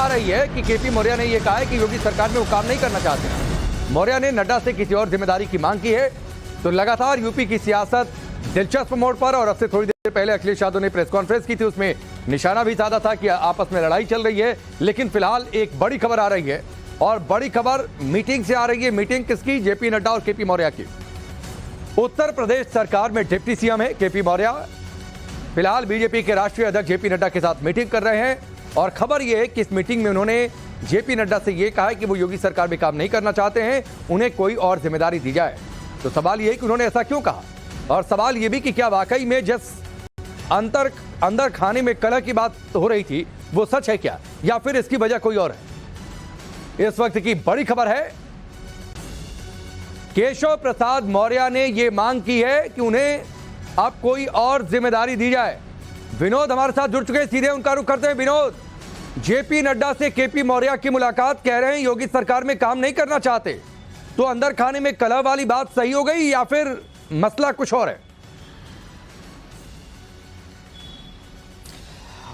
आ रही है कि केपी मौर्य ने यह कहा है कि योगी सरकार में वो काम नहीं करना चाहते। मौर्य ने नड्डा से किसी और जिम्मेदारी की मांग की है। तो लगातार यूपी की सियासत दिलचस्प मोड़ पर, और अब से थोड़ी देर पहले अखिलेश यादव ने प्रेस कॉन्फ्रेंस की थी, उसमें निशाना भी साधा था कि आपस में लड़ाई चल रही है। लेकिन फिलहाल एक बड़ी खबर आ रही है, और बड़ी खबर मीटिंग से आ रही है। मीटिंग किसकी? जेपी नड्डा और केपी मौर्य की। उत्तर प्रदेश सरकार में डिप्टी सीएम है केपी मौर्य। फिलहाल बीजेपी के राष्ट्रीय अध्यक्ष जेपी नड्डा के साथ मीटिंग कर रहे हैं, और खबर यह है कि इस मीटिंग में उन्होंने जेपी नड्डा से यह कहा है कि वो योगी सरकार में काम नहीं करना चाहते हैं, उन्हें कोई और जिम्मेदारी दी जाए। तो सवाल यह है कि उन्होंने ऐसा क्यों कहा, और सवाल यह भी कि क्या वाकई में जिस अंदर खाने में कलह की बात हो रही थी वो सच है क्या, या फिर इसकी वजह कोई और है। इस वक्त की बड़ी खबर है, केशव प्रसाद मौर्य ने यह मांग की है कि उन्हें अब कोई और जिम्मेदारी दी जाए। विनोद हमारे साथ जुड़ चुके हैं, सीधे उनका रुख करते हैं। विनोद, जेपी नड्डा से केपी मौर्य की मुलाकात, कह रहे हैं योगी सरकार में काम नहीं करना चाहते। तो अंदर खाने में कलह वाली बात सही हो गई या फिर मसला कुछ और है?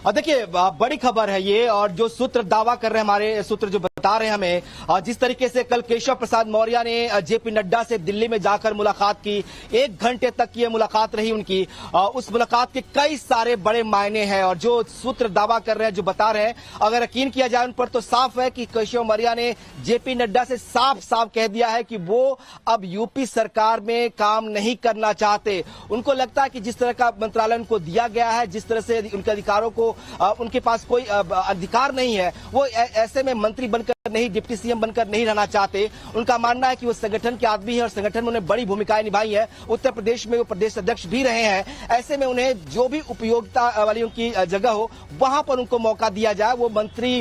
देखिए, बड़ी खबर है ये, और जो सूत्र दावा कर रहे हैं, हमारे सूत्र जो बता रहे हैं हमें, जिस तरीके से कल केशव प्रसाद मौर्य ने जेपी नड्डा से दिल्ली में जाकर मुलाकात की, 1 घंटे तक की मुलाकात रही उनकी। उस मुलाकात के कई सारे बड़े मायने हैं, और जो सूत्र दावा कर रहे हैं, जो बता रहे हैं, अगर यकीन किया जाए उन पर, तो साफ है कि केशव मौर्य ने जेपी नड्डा से साफ साफ कह दिया है कि वो अब यूपी सरकार में काम नहीं करना चाहते। उनको लगता है कि जिस तरह का मंत्रालय उनको दिया गया है, जिस तरह से उनके अधिकारों को उनके पास कोई अधिकार नहीं है, वो ऐसे में मंत्री बनकर नहीं, डिप्टी सीएम बनकर नहीं रहना चाहते। उनका मानना है कि वो संगठन के आदमी है, और संगठन में उन्हें बड़ी भूमिकाएं निभाई है। उत्तर प्रदेश में वो प्रदेश अध्यक्ष भी रहे हैं। ऐसे में उन्हें जो भी उपयोगिता वाली उनकी जगह हो, वहां पर उनको मौका दिया जाए। वो मंत्री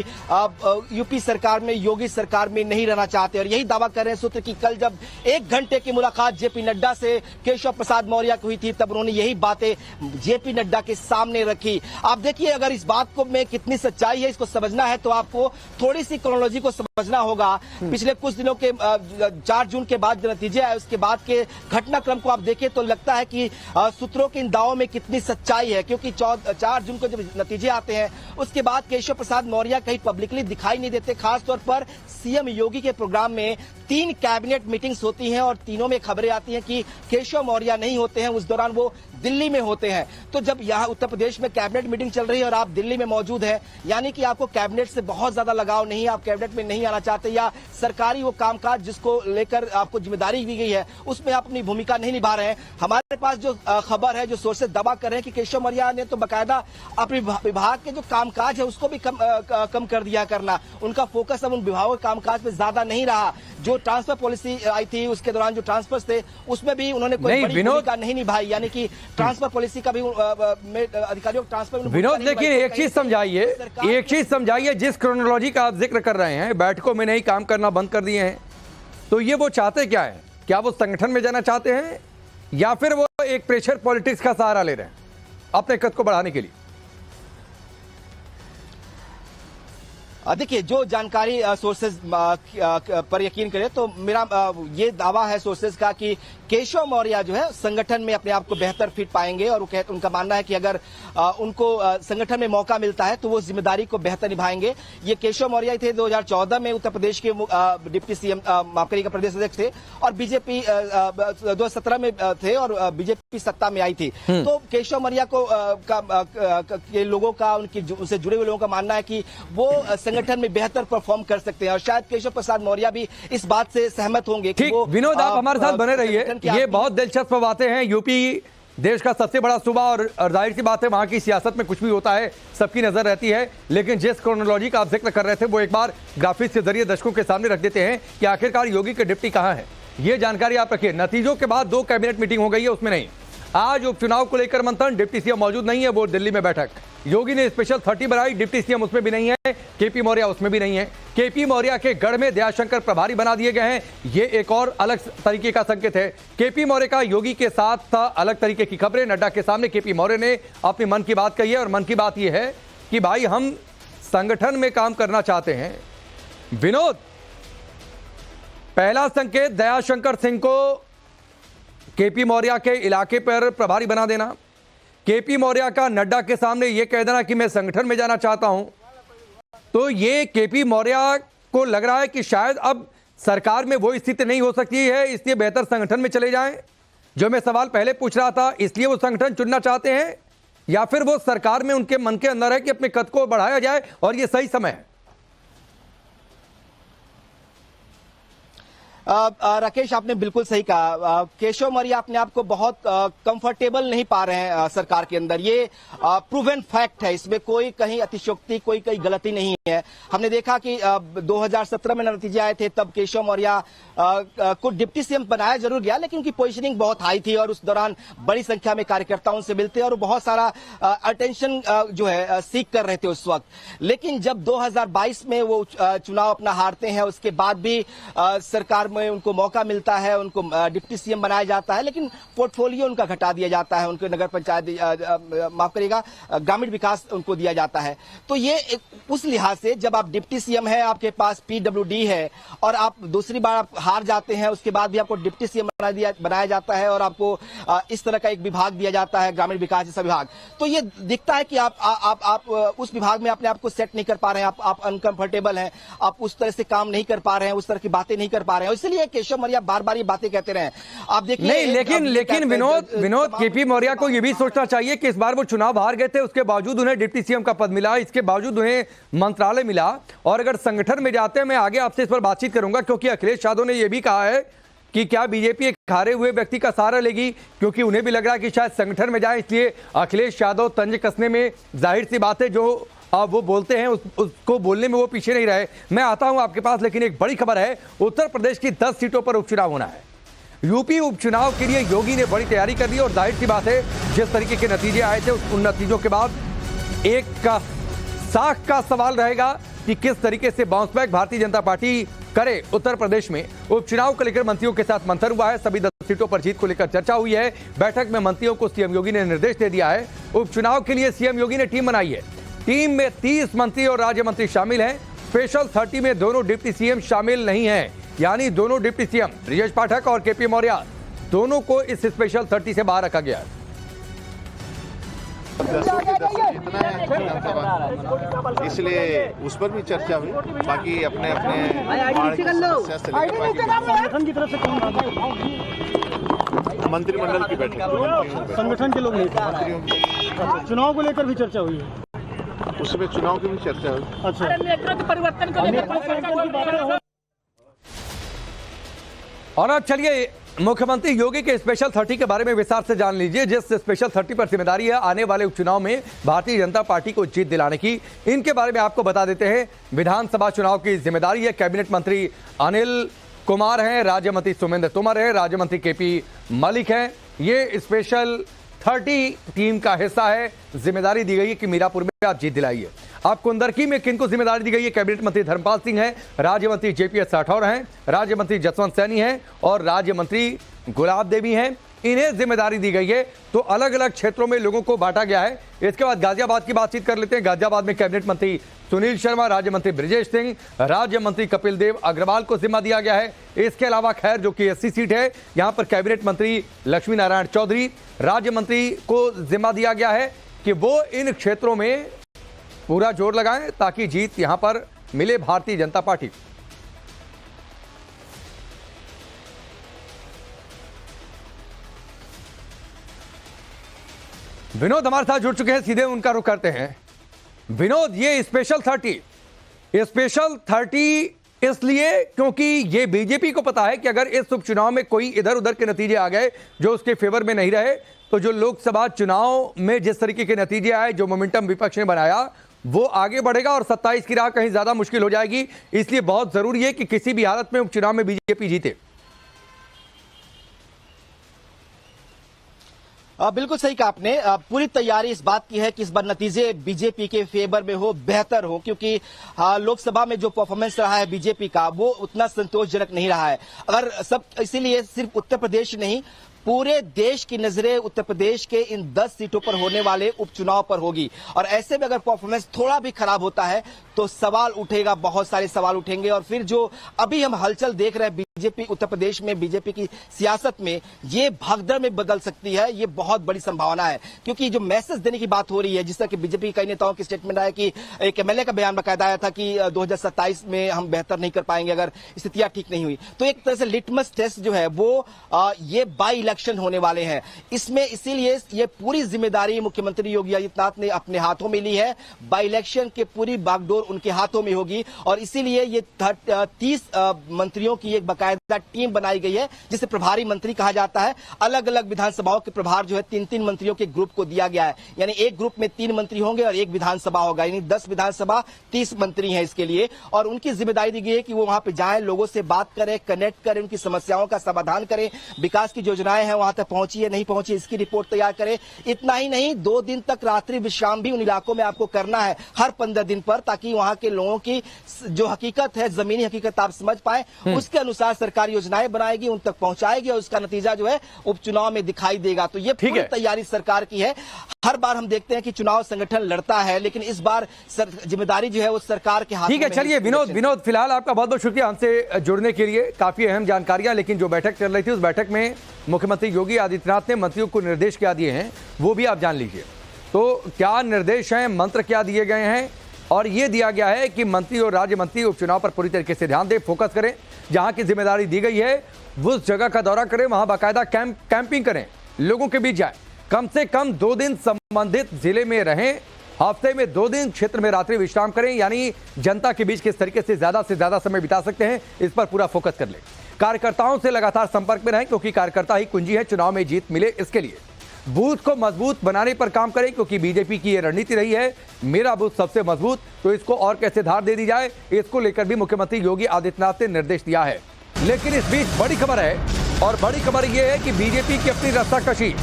यूपी सरकार में, योगी सरकार में नहीं रहना चाहते, और यही दावा कर रहे हैं सूत्र की कल जब 1 घंटे की मुलाकात जेपी नड्डा से केशव प्रसाद मौर्य की हुई थी, तब उन्होंने यही बातें जेपी नड्डा के सामने रखी। आप देखिए, अगर इस बात को में कितनी सच्चाई है, इसको समझना है तो आपको थोड़ी सी क्रोनोलॉजी को समझना होगा। पिछले कुछ दिनों के 4 जून के बाद जो नतीजे आए, उसके बाद के घटनाक्रम को आप देखें तो लगता है कि सूत्रों के इन दावों में कितनी सच्चाई है, क्योंकि 4 जून को जब नतीजे आते हैं, उसके बाद केशव प्रसाद मौर्य कहीं पब्लिकली दिखाई नहीं देते। खासतौर पर सीएम योगी के प्रोग्राम में 3 कैबिनेट मीटिंग्स होती हैं, और तीनों में खबरें आती हैं कि केशव मौर्य नहीं होते हैं। उस दौरान वो दिल्ली में होते हैं। तो जब यहाँ उत्तर प्रदेश में कैबिनेट मीटिंग चल रही है और आप दिल्ली में मौजूद हैं, यानी कि आपको कैबिनेट से बहुत ज्यादा लगाव नहीं है, आप कैबिनेट में नहीं आना चाहते, या सरकारी वो कामकाज जिसको लेकर आपको जिम्मेदारी दी गई है उसमें आप अपनी भूमिका नहीं निभा रहे हैं। हमारे पास जो खबर है, जो सोर्सेज दावा कर रहे हैं कि केशव मौर्य ने तो बाकायदा अपने विभाग के जो कामकाज है उसको भी कम कर दिया करना। उनका फोकस अब उन विभागों के कामकाज में ज्यादा नहीं रहा। जो ट्रांसफर पॉलिसी आई थी, उसके दौरान जो ट्रांसफर्स थे, उसमें भी उन्होंने कोई बड़ी भूमिका नहीं निभाई, यानी कि ट्रांसफर पॉलिसी का भी अधिकारियों ट्रांसफर। विनोद, लेकिन एक चीज समझाइए, जिस क्रोनोलॉजी का आप जिक्र कर रहे हैं, बैठकों में नहीं काम करना बंद कर दिए हैं, तो ये वो चाहते क्या है? क्या वो संगठन में जाना चाहते हैं, या फिर वो एक प्रेशर पॉलिटिक्स का सहारा ले रहे हैं अपने कद को बढ़ाने के लिए? देखिए, जो जानकारी सोर्सेज पर यकीन करें तो मेरा ये दावा है सोर्सेज का कि केशव मौर्य जो है संगठन में अपने आप को बेहतर फिट पाएंगे, और उनका मानना है कि अगर उनको संगठन में मौका मिलता है तो वो जिम्मेदारी को बेहतर निभाएंगे। ये केशव मौर्य थे 2014 में उत्तर प्रदेश के डिप्टी सीएम, माफ करिएगा, प्रदेश अध्यक्ष थे, और बीजेपी 2017 में थे और बीजेपी सत्ता में आई थी। तो केशव मौर्य को के लोगों का, उनसे जुड़े हुए लोगों का मानना है कि वो संगठन में बेहतर परफॉर्म कर सकते हैं, और शायद केशव प्रसाद मौर्य भी इस बात से सहमत होंगे। ठीक, विनोद, आप हमारे साथ बने रहिए। ये बहुत दिलचस्प बातें हैं। यूपी देश का सबसे बड़ा सूबा, और जाहिर सी बात है वहां की सियासत में कुछ भी होता है सबकी नजर रहती है। लेकिन जिस क्रोनोलॉजी का आप जिक्र कर रहे थे, वो एक बार ग्राफिक्स के जरिए दर्शकों के सामने रख देते हैं कि आखिरकार योगी के डिप्टी कहां है। ये जानकारी आप रखिए। नतीजों के बाद 2 कैबिनेट मीटिंग हो गई है, उसमें नहीं। आज उपचुनाव को लेकर मंथन, डिप्टी सीएम मौजूद नहीं है, वो दिल्ली में बैठक। योगी ने स्पेशल 30 बनाई, डिप्टी सीएम उसमें भी नहीं है, केपी मौर्य उसमें भी नहीं है। केपी मौर्य के गढ़ में दयाशंकर प्रभारी बना दिए गए हैं, ये एक और अलग तरीके का संकेत है। केपी मौर्य का योगी के साथ अलग तरीके की खबरें। नड्डा के सामने केपी मौर्य ने अपनी मन की बात कही है, और मन की बात यह है कि भाई हम संगठन में काम करना चाहते हैं। विनोद, पहला संकेत दयाशंकर सिंह को केपी मौर्य के इलाके पर प्रभारी बना देना, केपी मौर्य का नड्डा के सामने यह कह देना कि मैं संगठन में जाना चाहता हूं, तो ये केपी मौर्य को लग रहा है कि शायद अब सरकार में वो स्थिति नहीं हो सकती है, इसलिए बेहतर संगठन में चले जाएं। जो मैं सवाल पहले पूछ रहा था, इसलिए वो संगठन चुनना चाहते हैं, या फिर वो सरकार में उनके मन के अंदर है कि अपने कद को बढ़ाया जाए और ये सही समय है? राकेश, आपने बिल्कुल सही कहा। केशव मौर्य अपने आप को बहुत कंफर्टेबल नहीं पा रहे हैं सरकार के अंदर। ये प्रूवन फैक्ट है, इसमें कोई कहीं अतिशयोक्ति, कोई कहीं गलती नहीं है। हमने देखा कि 2017 में नतीजे आए थे, तब केशव मौर्य को डिप्टी सीएम बनाया जरूर गया, लेकिन उनकी पोजीशनिंग बहुत हाई थी और उस दौरान बड़ी संख्या में कार्यकर्ता उनसे मिलते और बहुत सारा अटेंशन जो है सीख कर रहे थे उस वक्त। लेकिन जब 2022 में वो चुनाव अपना हारते हैं, उसके बाद भी सरकार में उनको मौका मिलता है, उनको डिप्टी सीएम बनाया जाता है, लेकिन पोर्टफोलियो उनका घटा दिया जाता है, उनको नगर पंचायत माफ करिएगा ग्रामीण विकास उनको दिया जाता है। तो ये उस लिहाज से जब आप डिप्टी सीएम है, आपके पास पीडब्ल्यूडी है और आप दूसरी बार आप हार जाते हैं, उसके बाद भी आपको डिप्टी सीएम बनाया जाता है और आपको इस तरह का एक विभाग दिया जाता है, ग्रामीण विकास जैसा विभाग, तो ये दिखता है कि आप उस विभाग में अपने आप को सेट नहीं कर पा रहे हैं, आप अनकंफर्टेबल हैं, आप उस तरह से काम नहीं कर पा रहे हैं, उस तरह की बातें नहीं कर पा रहे हैं। इसलिए केशव मौर्य बार बार ये बातें कहते रहे। आप देखिए नहीं, लेकिन विनोद केपी मौर्य को यह भी सोचना चाहिए कि इस बार वो चुनाव हार गए थे, उसके बावजूद उन्हें डिप्टी सीएम का पद मिला, इसके बावजूद उन्हें मंत्रालय मिला, और अगर संगठन में जाते हैं, मैं आगे आपसे इस पर बातचीत करूंगा, क्योंकि अखिलेश यादव ने यह भी कहा है कि क्या बीजेपी एक हारे हुए व्यक्ति का सहारा लेगी, क्योंकि उन्हें भी लग रहा है कि शायद संगठन में जाए, इसलिए अखिलेश यादव तंज कसने में जाहिर सी बात है जो वो बोलते हैं उसको बोलने में वो पीछे नहीं रहे। मैं आता हूं आपके पास, लेकिन एक बड़ी खबर है, उत्तर प्रदेश की 10 सीटों पर उपचुनाव होना है। यूपी उपचुनाव के लिए योगी ने बड़ी तैयारी कर ली और जाहिर सी बात है जिस तरीके के नतीजे आए थे उन नतीजों के बाद एक का साख का सवाल रहेगा कि किस तरीके से bounce back Bharatiya Janata party करे। उत्तर प्रदेश में उपचुनाव को लेकर मंत्रियों के साथ मंथन हुआ है, सभी 10 सीटों पर जीत को लेकर चर्चा हुई है। बैठक में मंत्रियों को सीएम योगी ने निर्देश दे दिया है। उपचुनाव के लिए सीएम योगी ने टीम बनाई है, टीम में 30 मंत्री और राज्य मंत्री शामिल हैं। स्पेशल 30 में दोनों डिप्टी सीएम शामिल नहीं हैं, यानी दोनों डिप्टी सीएम ब्रिजेश पाठक और केपी मौर्य दोनों को इस स्पेशल 30 से बाहर रखा गया है। इसलिए उस पर भी चर्चा हुई, बाकी अपने मंत्रिमंडल की बैठक, संगठन के लोग नहीं, मंत्रियों की चुनाव को लेकर भी चर्चा हुई है, उसमें चुनाव की भी चर्चा हुई। अच्छा, नेतृत्व परिवर्तन को लेकर। और अब चलिए मुख्यमंत्री योगी के स्पेशल 30 के बारे में विस्तार से जान लीजिए, जिस स्पेशल 30 पर जिम्मेदारी है आने वाले उपचुनाव में भारतीय जनता पार्टी को जीत दिलाने की। इनके बारे में आपको बता देते हैं। विधानसभा चुनाव की जिम्मेदारी है कैबिनेट मंत्री अनिल कुमार हैं, राज्य मंत्री सुमेंद्र तोमर है, राज्य मंत्री केपी मलिक हैं। ये स्पेशल 30 टीम का हिस्सा है। जिम्मेदारी दी गई है कि मीरापुर में आप जीत दिलाइए। अब कुंदरकी में किनको जिम्मेदारी दी गई है? कैबिनेट मंत्री धर्मपाल सिंह हैं, राज्य मंत्री जेपीएस राठौर हैं, राज्य मंत्री जसवंत सैनी हैं और राज्य मंत्री गुलाब देवी हैं। इन्हें जिम्मेदारी दी गई है। तो अलग अलग क्षेत्रों में लोगों को बांटा गया है। इसके बाद गाजियाबाद की बातचीत कर लेते हैं। गाजियाबाद में कैबिनेट मंत्री सुनील शर्मा, राज्य मंत्री ब्रिजेश सिंह, राज्य मंत्री कपिल देव अग्रवाल को जिम्मा दिया गया है। इसके अलावा खैर जो कि 80 सीट है, यहां पर कैबिनेट मंत्री लक्ष्मी नारायण चौधरी, राज्य मंत्री को जिम्मा दिया गया है कि वो इन क्षेत्रों में पूरा जोर लगाएं ताकि जीत यहां पर मिले भारतीय जनता पार्टी। विनोद हमारे साथ जुड़ चुके हैं, सीधे उनका रुख करते हैं। विनोद, ये स्पेशल 30 इसलिए क्योंकि ये बीजेपी को पता है कि अगर इस उपचुनाव में कोई इधर उधर के नतीजे आ गए जो उसके फेवर में नहीं रहे, तो जो लोकसभा चुनाव में जिस तरीके के नतीजे आए, जो मोमेंटम विपक्ष ने बनाया, वो आगे बढ़ेगा और 27 की राह कहीं ज्यादा मुश्किल हो जाएगी। इसलिए बहुत जरूरी है कि किसी भी हालत में उपचुनाव में बीजेपी जीते। बिल्कुल सही कहा आपने। पूरी तैयारी इस बात की है कि इस बार नतीजे बीजेपी के फेवर में हो, बेहतर हो, क्योंकि लोकसभा में जो परफॉर्मेंस रहा है बीजेपी का वो उतना संतोषजनक नहीं रहा है। अगर सब, इसीलिए सिर्फ उत्तर प्रदेश नहीं, पूरे देश की नजरें उत्तर प्रदेश के इन 10 सीटों पर होने वाले उपचुनाव पर होगी। और ऐसे में अगर परफॉर्मेंस थोड़ा भी खराब होता है तो सवाल उठेगा, बहुत सारे सवाल उठेंगे। और फिर जो अभी हम हलचल देख रहे हैं बीजेपी उत्तर प्रदेश में, बीजेपी की सियासत में, ये भगदड़ में बदल सकती है, ये बहुत बड़ी संभावना है। क्योंकि जो मैसेज देने की बात हो रही है, जिस तरह की बीजेपी के कई नेताओं की स्टेटमेंट आया कि एक एमएलए का बयान बकायदा आया था कि 2027 में हम बेहतर नहीं कर पाएंगे अगर स्थितियां ठीक नहीं हुई। तो एक तरह से लिटमस टेस्ट जो है वो ये बाई इलेक्शन होने वाले हैं। इसमें इसीलिए ये पूरी जिम्मेदारी मुख्यमंत्री योगी आदित्यनाथ ने अपने हाथों में ली है। बाई इलेक्शन की पूरी बागडोर उनके हाथों में होगी और इसीलिए ये 30 मंत्रियों की एक बाकायदा टीम बनाई गई है, जिसे प्रभारी मंत्री कहा जाता है। अलग अलग विधानसभाओं के प्रभार जो है 3-3 मंत्रियों के ग्रुप को दिया गया है। यानी एक ग्रुप में 3 मंत्री होंगे और एक विधानसभा होगा, यानी 10 विधानसभा 30 मंत्री हैं इसके लिए। और उनकी जिम्मेदारी दी गई है कि वो वहां पे जाएं, लोगों से बात करें, कनेक्ट करें, उनकी समस्याओं का समाधान करें, विकास की योजनाएं हैं वहां तक पहुंची है नहीं पहुंची इसकी रिपोर्ट तैयार करें। इतना ही नहीं, 2 दिन तक रात्रि विश्राम भी उन इलाकों में आपको करना है हर 15 दिन पर, ताकि वहां के लोगों की जो हकीकत है, जमीनी हकीकत आप समझ पाए। उसके अनुसार सरकार योजनाएं बनाएगी, उन तक पहुंचाएगी और उसका नतीजा जो है उपचुनाव में दिखाई देगा। तो ये पूरी तैयारी सरकार की है। हर बार हम देखते हैं कि चुनाव संगठन लड़ता है, लेकिन इस बार जिम्मेदारी जो है वो सरकार के हाथ में है। ठीक है, चलिए विनोद फिलहाल आपका बहुत बहुत शुक्रिया हमसे जुड़ने के लिए, काफी अहम जानकारियां। लेकिन जो बैठक चल रही थी उस बैठक में मुख्यमंत्री योगी आदित्यनाथ ने मंत्रियों को निर्देश क्या दिए हैं वो भी आप जान लीजिए। तो क्या निर्देश हैं, मंत्र क्या दिए गए हैं? और ये दिया गया है कि मंत्री और राज्य मंत्री उपचुनाव पर पूरी तरीके से ध्यान दें, फोकस करें, जहां की जिम्मेदारी दी गई है उस जगह का दौरा करें, वहां बाकायदा कैंपिंग करें, लोगों के बीच जाए, कम से कम 2 दिन संबंधित जिले में रहें, हफ्ते में 2 दिन क्षेत्र में रात्रि विश्राम करें। यानी जनता के बीच किस तरीके से ज्यादा समय बिता सकते हैं इस पर पूरा फोकस कर लें। कार्यकर्ताओं से लगातार संपर्क में रहें, क्योंकि कार्यकर्ता ही कुंजी है चुनाव में जीत मिले इसके लिए। बूथ को मजबूत बनाने पर काम करें, क्योंकि बीजेपी की यह रणनीति रही है, मेरा बूथ सबसे मजबूत, तो इसको और कैसे धार दे दी जाए, इसको लेकर भी मुख्यमंत्री योगी आदित्यनाथ ने निर्देश दिया है। लेकिन इस बीच बड़ी खबर है, और बड़ी खबर यह है कि बीजेपी की अपनी रस्साकशी,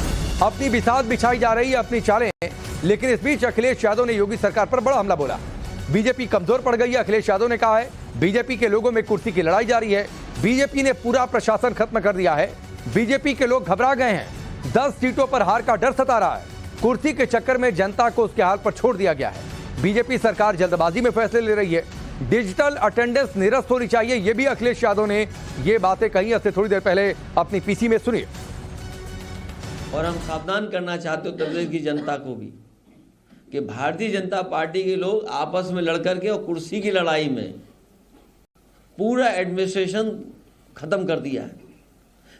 अपनी बिसात बिछाई जा रही है, अपनी चालें। लेकिन इस बीच अखिलेश यादव ने योगी सरकार पर बड़ा हमला बोला। बीजेपी कमजोर पड़ गई है, अखिलेश यादव ने कहा है। बीजेपी के लोगों में कुर्सी की लड़ाई जारी है, बीजेपी ने पूरा प्रशासन खत्म कर दिया है, बीजेपी के लोग घबरा गए हैं, 10 सीटों पर हार का डर सता रहा है, कुर्सी के चक्कर में जनता को उसके हाल पर छोड़ दिया गया है। बीजेपी सरकार जल्दबाजी में फैसले ले रही है, डिजिटल अटेंडेंस निरस्त होनी चाहिए, यह भी अखिलेश यादव ने ये बातें कही अब से थोड़ी देर पहले अपनी पीसी में। सुनिए। और हम सावधान करना चाहते उत्तर प्रदेश की जनता को भी कि भारतीय जनता पार्टी के लोग आपस में लड़कर के और कुर्सी की लड़ाई में पूरा एडमिनिस्ट्रेशन खत्म कर दिया है।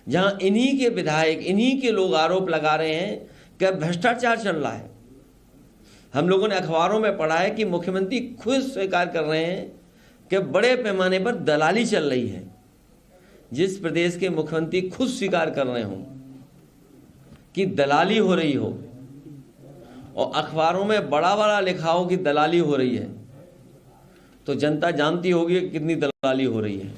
जहां इन्हीं के विधायक, इन्हीं के लोग आरोप लगा रहे हैं कि भ्रष्टाचार चल रहा है। हम लोगों ने अखबारों में पढ़ा है कि मुख्यमंत्री खुद स्वीकार कर रहे हैं कि बड़े पैमाने पर दलाली चल रही है। जिस प्रदेश के मुख्यमंत्री खुद स्वीकार कर रहे हों कि दलाली हो रही हो और अखबारों में बड़ा बड़ा लिखा हो कि दलाली हो रही है, तो जनता जानती होगी कि कितनी दलाली हो रही है।